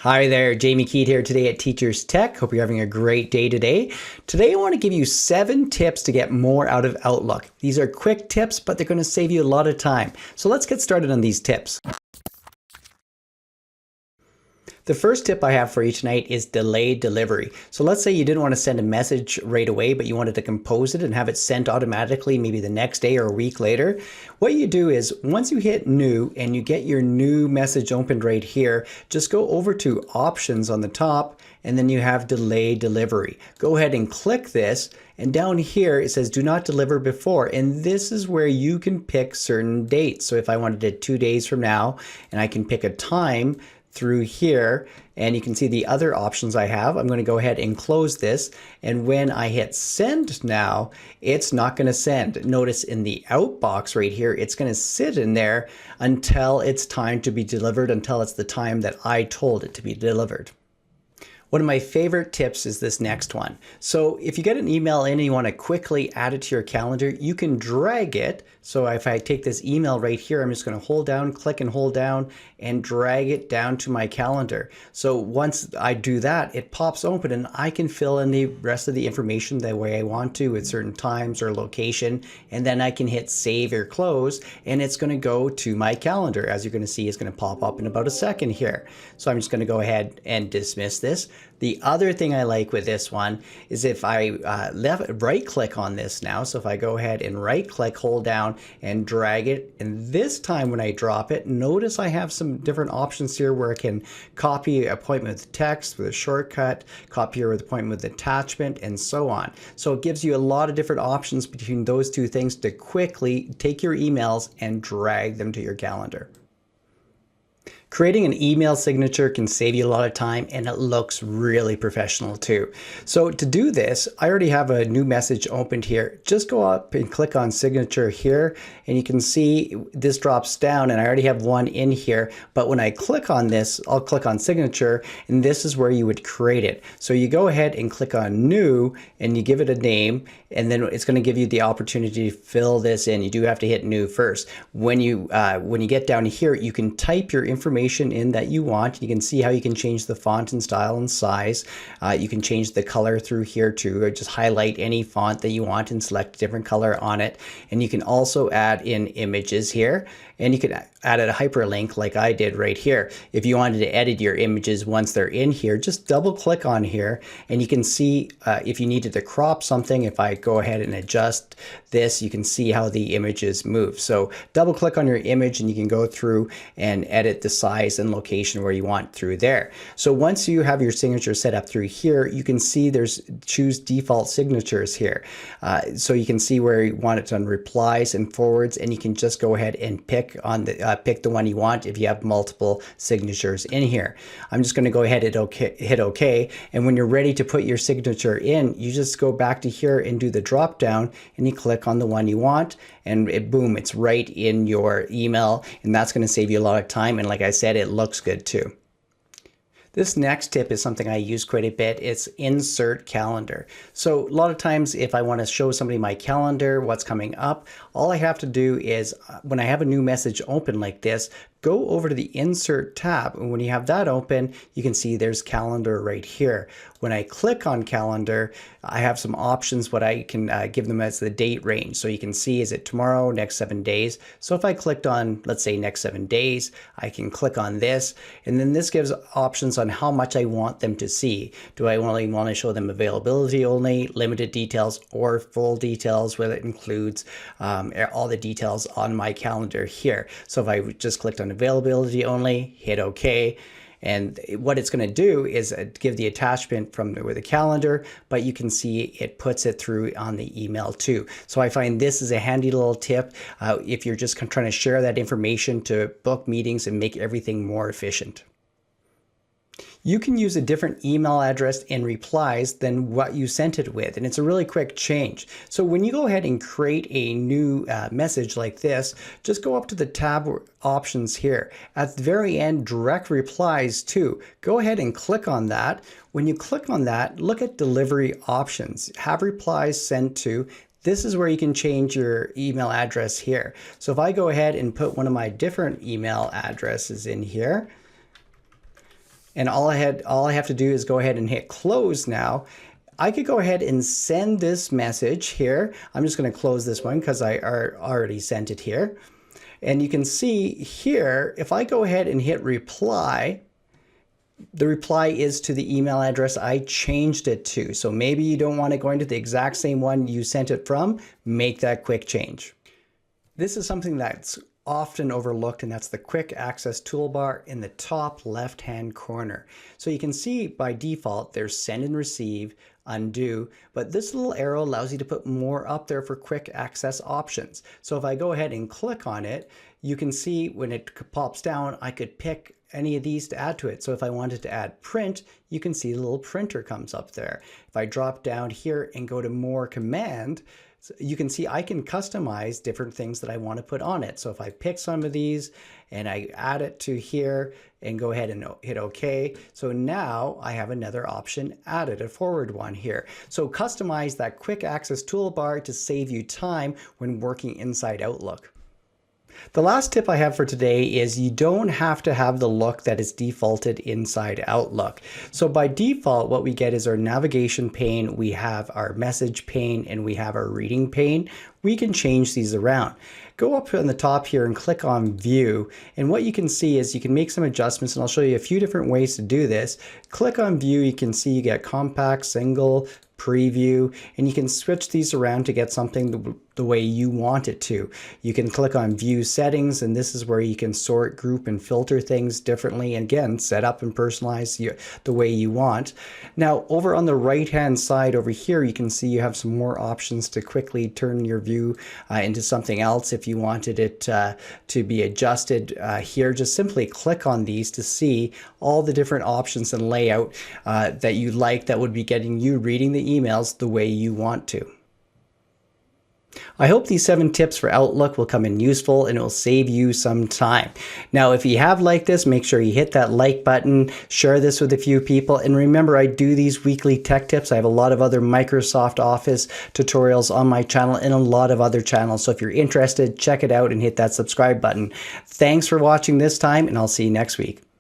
Hi there, Jamie Keat here today at Teachers Tech. Hope you're having a great day today. Today I want to give you 7 tips to get more out of Outlook. These are quick tips, but they're going to save you a lot of time. So let's get started on these tips. The first tip I have for you tonight is delayed delivery. So let's say you didn't want to send a message right away, but you wanted to compose it and have it sent automatically maybe the next day or a week later. What you do is once you hit new and you get your new message opened right here, just go over to options on the top and then you have delayed delivery. Go ahead and click this, and down here it says do not deliver before, and this is where you can pick certain dates. So if I wanted it 2 days from now, and I can pick a time through here, and you can see the other options I have. I'm going to go ahead and close this, and when I hit send now, it's not going to send. Notice in the outbox right here, it's going to sit in there until it's time to be delivered, until it's the time that I told it to be delivered. One of my favorite tips is this next one. So if you get an email in and you want to quickly add it to your calendar, you can drag it. So if I take this email right here, I'm just going to hold down, click and hold down, and drag it down to my calendar. So once I do that, it pops open and I can fill in the rest of the information the way I want to with certain times or location, and then I can hit save or close, and it's going to go to my calendar. As you're going to see, it's going to pop up in about a second here. So I'm just going to go ahead and dismiss this. The other thing I like with this one is if I right click on this now, so if I go ahead and right click, hold down and drag it, and this time when I drop it, notice I have some different options here where I can copy appointment with text with a shortcut, copy with appointment with attachment, and so on. So it gives you a lot of different options between those two things to quickly take your emails and drag them to your calendar. Creating an email signature can save you a lot of time, and it looks really professional too. So to do this, I already have a new message opened here. Just go up and click on signature here, and you can see this drops down, and I already have one in here. But when I click on this, I'll click on signature, and this is where you would create it. So you go ahead and click on new, and you give it a name, and then it's going to give you the opportunity to fill this in. You do have to hit new first. When you get down here, you can type your information in that you want. You can see how you can change the font and style and size. You can change the color through here too, or just highlight any font that you want and select a different color on it. And you can also add in images here, and you can add a hyperlink like I did right here. If you wanted to edit your images once they're in here, just double click on here, and you can see if you needed to crop something. If I go ahead and adjust this, you can see how the images move. So double click on your image and you can go through and edit the size and location where you want through there. So once you have your signature set up through here, you can see there's choose default signatures here. So you can see where you want it on replies and forwards, and you can just go ahead and pick the one you want if you have multiple signatures in here. I'm just going to go ahead and hit OK, and when you're ready to put your signature in, you just go back to here and do the drop down, and you click on the one you want, and boom, it's right in your email, and that's going to save you a lot of time. And like I said, it looks good too. This next tip is something I use quite a bit. It's insert calendar. So a lot of times if I want to show somebody my calendar, what's coming up, all I have to do is when I have a new message open like this, go over to the insert tab, and when you have that open, you can see there's calendar right here. When I click on calendar, I have some options what I can give them as the date range. So you can see, is it tomorrow, next 7 days? So if I clicked on, let's say, next 7 days, I can click on this, and then this gives options on how much I want them to see. Do I only want to show them availability only, limited details, or full details, where it includes all the details on my calendar here. So if I just clicked on availability only, hit OK, and what it's going to do is give the attachment from with the calendar, but you can see it puts it through on the email too. So I find this is a handy little tip if you're just trying to share that information to book meetings and make everything more efficient. You can use a different email address in replies than what you sent it with, and it's a really quick change. So when you go ahead and create a new message like this, just go up to the tab options here. At the very end, direct replies to. Go ahead and click on that. When you click on that, look at delivery options. Have replies sent to. This is where you can change your email address here. So if I go ahead and put one of my different email addresses in here, And all I have to do is go ahead and hit close now. I could go ahead and send this message here. I'm just going to close this one because I already sent it here. And you can see here, if I go ahead and hit reply, the reply is to the email address I changed it to. So maybe you don't want it going to the exact same one you sent it from. Make that quick change. This is something that's often overlooked, and that's the quick access toolbar in the top left hand corner. So you can see by default there's send and receive, undo, but this little arrow allows you to put more up there for quick access options. So if I go ahead and click on it, you can see when it pops down, I could pick any of these to add to it. So if I wanted to add print, you can see the little printer comes up there. If I drop down here and go to more command, you can see I can customize different things that I want to put on it. So if I pick some of these and I add it to here and go ahead and hit OK, so now I have another option added, a forward one here. So customize that quick access toolbar to save you time when working inside Outlook. The last tip I have for today is you don't have to have the look that is defaulted inside Outlook. So by default, what we get is our navigation pane, we have our message pane, and we have our reading pane. We can change these around. Go up on the top here and click on View, and what you can see is you can make some adjustments, and I'll show you a few different ways to do this. Click on View, you can see you get compact, single, preview, and you can switch these around to get something the way you want it to. You can click on View Settings, and this is where you can sort, group, and filter things differently, and again, set up and personalize the way you want. Now, over on the right-hand side over here, you can see you have some more options to quickly turn your view into something else. If you wanted it to be adjusted here, just simply click on these to see all the different options and layout that you like that would be getting you reading the emails the way you want to. I hope these 7 tips for Outlook will come in useful and it will save you some time. Now, if you have liked this, make sure you hit that like button, share this with a few people, and remember, I do these weekly tech tips. I have a lot of other Microsoft Office tutorials on my channel and a lot of other channels. So if you're interested, check it out and hit that subscribe button. Thanks for watching this time, and I'll see you next week.